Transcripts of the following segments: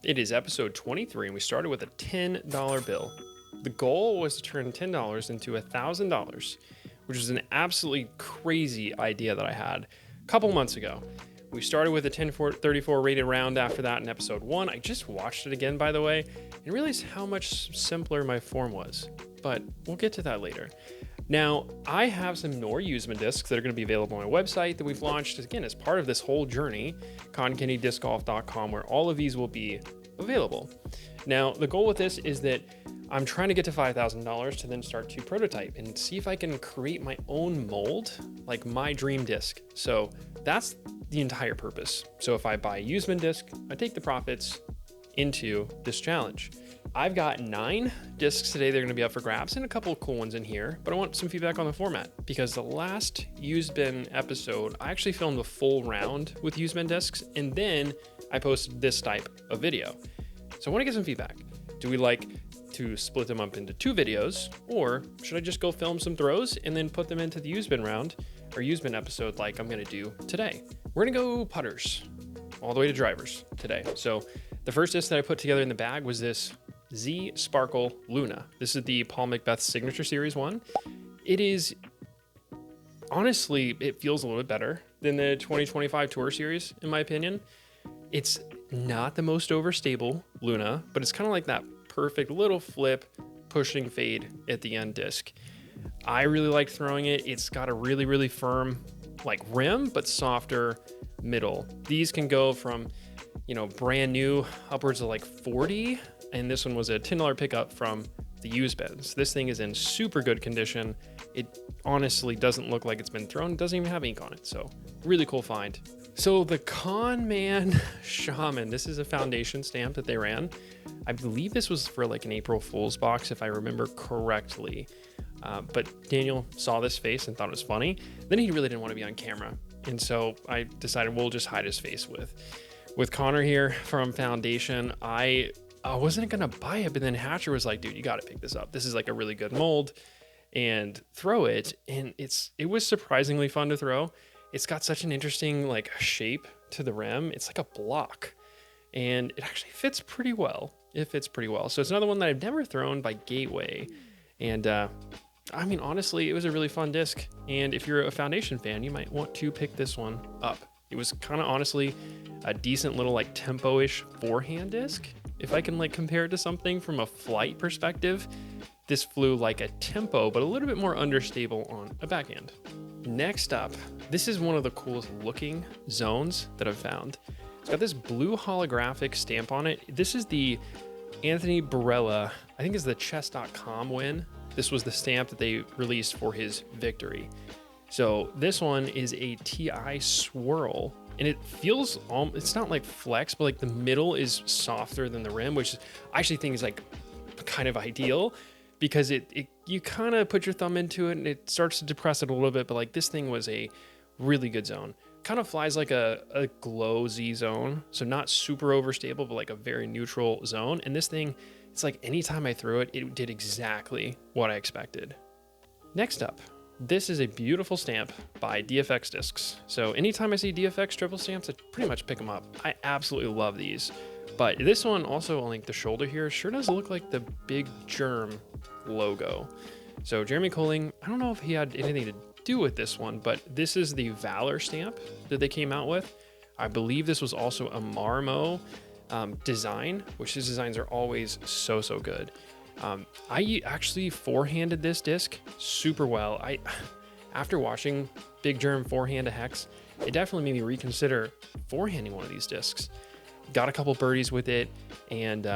It is episode 23, and we started with a $10 bill. The goal was to turn $10 into $1,000, which was an absolutely crazy idea that I had a couple months ago. We started with a 1034 rated round after that in episode 1. I just watched it again, by the way, and realized how much simpler my form was. But we'll get to that later. Now, I have some Nor Usman discs that are going to be available on my website that we've launched, again, as part of this whole journey, ConKennyDiscGolf.com, where all of these will be available. Now, the goal with this is that I'm trying to get to $5,000 to then start to prototype and see if I can create my own mold, like my dream disc. So that's the entire purpose. So if I buy a Usman disc, I take the profits into this challenge. I've got 9 discs today. They're going to be up for grabs and a couple of cool ones in here, but I want some feedback on the format because the last used bin episode, I actually filmed a full round with used bin discs and then I posted this type of video. So I want to get some feedback. Do we like to split them up into 2 videos, or should I just go film some throws and then put them into the used bin round or used bin episode like I'm going to do today? We're going to go putters all the way to drivers today. So the first disc that I put together in the bag was this Z Sparkle Luna. This is the Paul McBeth Signature Series 1. It is, honestly, it feels a little bit better than the 2025 Tour Series, in my opinion. It's not the most overstable Luna, but it's kind of like that perfect little flip, pushing fade at the end disc. I really like throwing it. It's got a really, really firm, like rim, but softer middle. These can go from, brand new upwards of like 40. And this one was a $10 pickup from the used bins. This thing is in super good condition. It honestly doesn't look like it's been thrown. It doesn't even have ink on it. So really cool find. So the Con Man Shaman, this is a foundation stamp that they ran. I believe this was for like an April Fool's box, if I remember correctly. But Daniel saw this face and thought it was funny. Then he really didn't want to be on camera. And so I decided we'll just hide his face with Connor here from Foundation. I wasn't gonna buy it, but then Hatcher was like, dude, you gotta pick this up. This is like a really good mold and throw it. And it was surprisingly fun to throw. It's got such an interesting like shape to the rim. It's like a block and it actually fits pretty well. It fits pretty well. So it's another one that I've never thrown by Gateway. And honestly, it was a really fun disc. And if you're a Foundation fan, you might want to pick this one up. It was kind of honestly a decent little like tempo-ish forehand disc. If I can like compare it to something from a flight perspective, this flew like a tempo, but a little bit more understable on a backhand. Next up, this is one of the coolest looking zones that I've found. It's got this blue holographic stamp on it. This is the Anthony Barella, I think is the chess.com win. This was the stamp that they released for his victory. So this one is a TI swirl. And it feels, it's not like flex, but like the middle is softer than the rim, which I actually think is like kind of ideal because you kind of put your thumb into it and it starts to depress it a little bit. But like this thing was a really good zone. Kind of flies like a glow Z zone. So not super overstable, but like a very neutral zone. And this thing, it's like anytime I threw it, it did exactly what I expected. Next up. This is a beautiful stamp by DFX Discs. So anytime I see DFX triple stamps, I pretty much pick them up. I absolutely love these. But this one also, like the shoulder here, sure does look like the Big Germ logo. So Jeremy Colling, I don't know if he had anything to do with this one, but this is the Valor stamp that they came out with. I believe this was also a Marmo design, which his designs are always so good. I actually forehanded this disc super well. After watching Big Germ forehand a hex, it definitely made me reconsider forehanding one of these discs. Got a couple birdies with it, and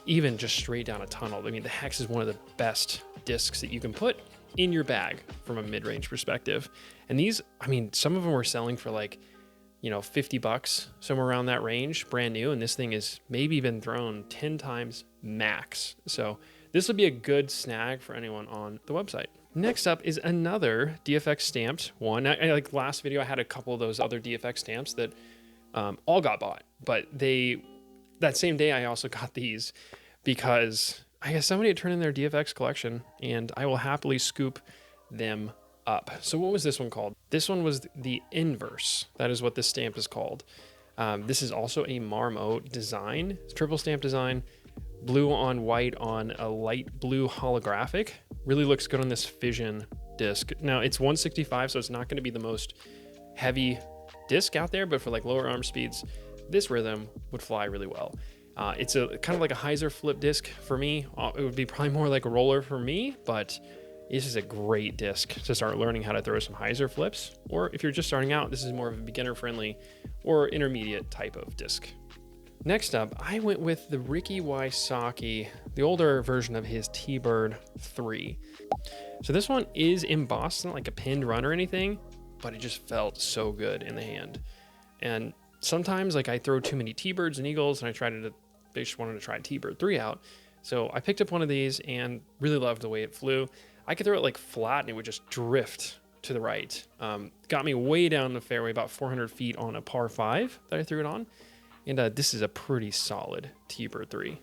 even just straight down a tunnel. I mean, the hex is one of the best discs that you can put in your bag from a mid-range perspective. And these, some of them were selling for like, $50, somewhere around that range, brand new. And this thing has maybe been thrown 10 times max. So this would be a good snag for anyone on the website. Next up is another DFX stamped one. Like last video, I had a couple of those other DFX stamps that all got bought, but that same day, I also got these because I guess somebody had turned in their DFX collection and I will happily scoop them up. So what was this one called? This one was the Inverse. That is what this stamp is called. This is also a Marmo design. It's triple stamp design, blue on white on a light blue holographic. Really looks good on this Fission disc. Now it's 165, so it's not going to be the most heavy disc out there, but for like lower arm speeds, this rhythm would fly really well. It's a kind of like a hyzer flip disc for me. It would be probably more like a roller for me, but this is a great disc to start learning how to throw some hyzer flips. Or if you're just starting out, this is more of a beginner friendly or intermediate type of disc. Next up, I went with the Ricky Wysocki, the older version of his T-Bird 3. So this one is embossed, not like a pinned run or anything, but it just felt so good in the hand. And sometimes like I throw too many T-Birds and Eagles and I just wanted to try T-Bird 3 out. So I picked up one of these and really loved the way it flew. I could throw it like flat and it would just drift to the right. Got me way down the fairway, about 400 feet on a par 5 that I threw it on. And this is a pretty solid T-Bird 3.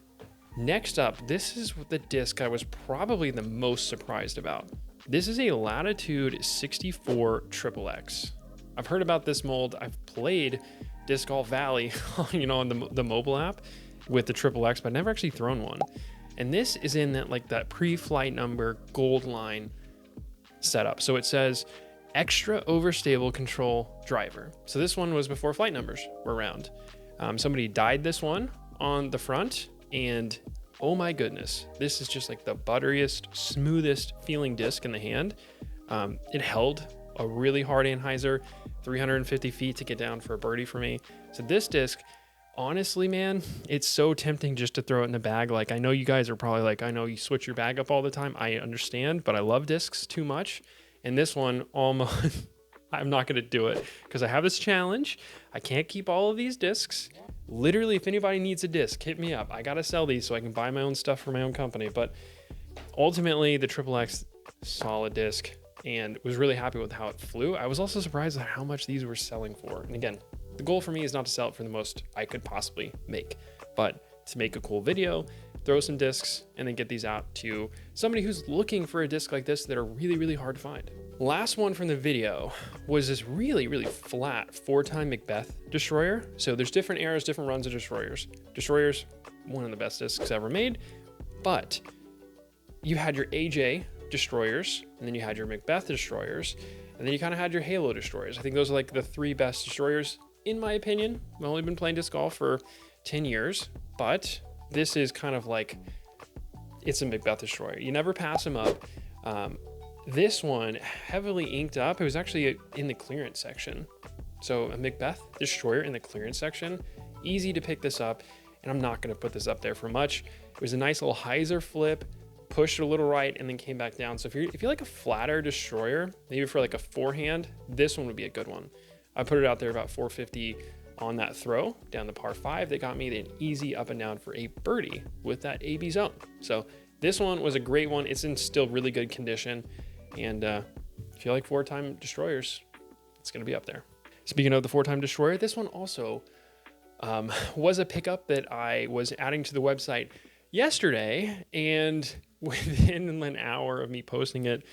Next up, this is the disc I was probably the most surprised about. This is a Latitude 64 XXX. I've heard about this mold. I've played Disc Golf Valley, on the mobile app with the XXX, but never actually thrown one. And this is in that pre-flight number gold line setup. So it says extra overstable control driver. So this one was before flight numbers were around. Somebody dyed this one on the front, and oh my goodness, this is just like the butteriest, smoothest feeling disc in the hand. It held a really hard anhyzer, 350 feet to get down for a birdie for me. So this disc, honestly, man, it's so tempting just to throw it in the bag. Like, I know you guys are probably like, I know you switch your bag up all the time. I understand, but I love discs too much. And this one, almost, I'm not going to do it because I have this challenge. I can't keep all of these discs. Literally, if anybody needs a disc, hit me up. I got to sell these so I can buy my own stuff for my own company. But ultimately, the XXX, solid disc, and was really happy with how it flew. I was also surprised at how much these were selling for. And again, the goal for me is not to sell it for the most I could possibly make, but to make a cool video, throw some discs, and then get these out to somebody who's looking for a disc like this that are really, really hard to find. Last one from the video was this really, really flat 4-time McBeth destroyer. So there's different eras, different runs of destroyers. Destroyers, one of the best discs ever made, but you had your AJ destroyers, and then you had your McBeth destroyers, and then you kind of had your Halo destroyers. I think those are like the 3 best destroyers, in my opinion. I've only been playing disc golf for 10 years, but this is kind of like, it's a McBeth destroyer. You never pass them up. This one, heavily inked up. It was actually in the clearance section. So a McBeth destroyer in the clearance section, easy to pick this up, and I'm not going to put this up there for much. It was a nice little hyzer flip, pushed a little right, and then came back down. So if you like a flatter destroyer, maybe for like a forehand, this one would be a good one. I put it out there about 450 on that throw down the par 5 that got me an easy up and down for a birdie with that AB zone. So this one was a great one. It's in still really good condition. And if you like 4-time destroyers, it's going to be up there. Speaking of the 4-time destroyer, this one also was a pickup that I was adding to the website yesterday, and within an hour of me posting it,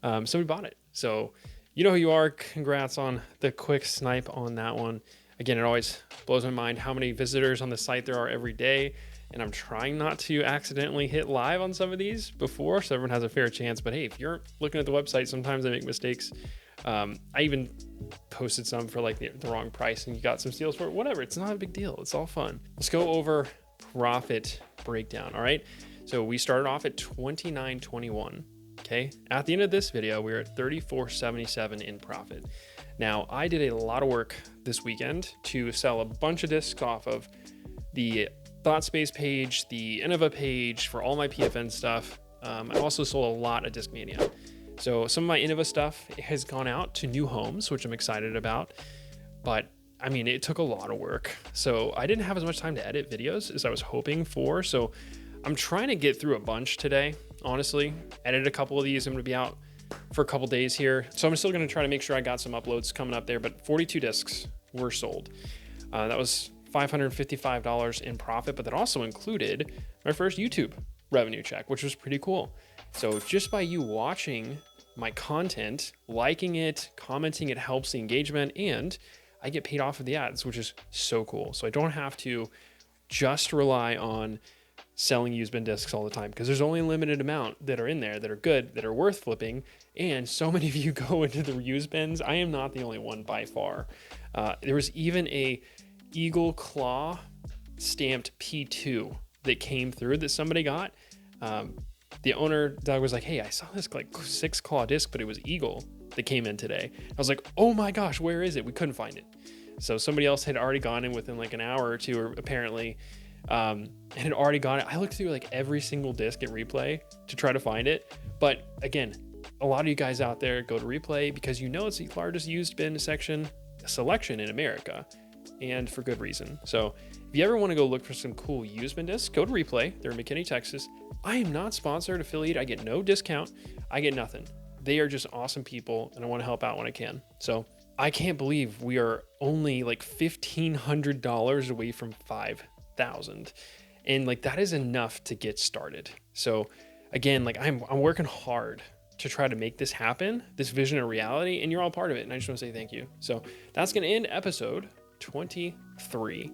somebody bought it. So you know who you are. Congrats on the quick snipe on that one. Again, it always blows my mind how many visitors on the site there are every day, and I'm trying not to accidentally hit live on some of these before, so everyone has a fair chance. But hey, if you're looking at the website, sometimes I make mistakes. I even posted some for like the wrong price, and you got some steals for it. Whatever, it's not a big deal. It's all fun. Let's go over profit breakdown. All right, so we started off at $29.21. Okay, at the end of this video, we're at $34.77 in profit. Now, I did a lot of work this weekend to sell a bunch of discs off of the ThoughtSpace page, the Innova page for all my PFN stuff. I also sold a lot of Discmania. So some of my Innova stuff has gone out to new homes, which I'm excited about. But I mean, it took a lot of work. So I didn't have as much time to edit videos as I was hoping for. So I'm trying to get through a bunch today, honestly. Edit a couple of these. I'm going to be out for a couple days here. So I'm still going to try to make sure I got some uploads coming up there. But 42 discs were sold. That was $555 in profit, but that also included my first YouTube revenue check, which was pretty cool. So just by you watching my content, liking it, commenting, it helps the engagement. And I get paid off of the ads, which is so cool. So I don't have to just rely on selling used bin discs all the time, because there's only a limited amount that are in there that are good, that are worth flipping. And so many of you go into the used bins. I am not the only one by far. There was even a Eagle Claw stamped P2 that came through that somebody got. The owner, Doug, was like, hey, I saw this like 6 claw disc, but it was Eagle that came in today. I was like, oh my gosh, where is it? We couldn't find it. So somebody else had already gone in within like an hour or two, or apparently, and had already got it. I looked through like every single disc at Replay to try to find it. But again, a lot of you guys out there go to Replay because you know it's the largest used bin selection in America, and for good reason. So if you ever want to go look for some cool used bin discs, go to Replay. They're in McKinney, Texas. I am not sponsored, affiliate. I get no discount. I get nothing. They are just awesome people, and I want to help out when I can. So I can't believe we are only like $1,500 away from $5,000. And like, that is enough to get started. So again, like I'm working hard to try to make this happen, this vision a reality, and you're all part of it. And I just want to say thank you. So that's going to end episode 23.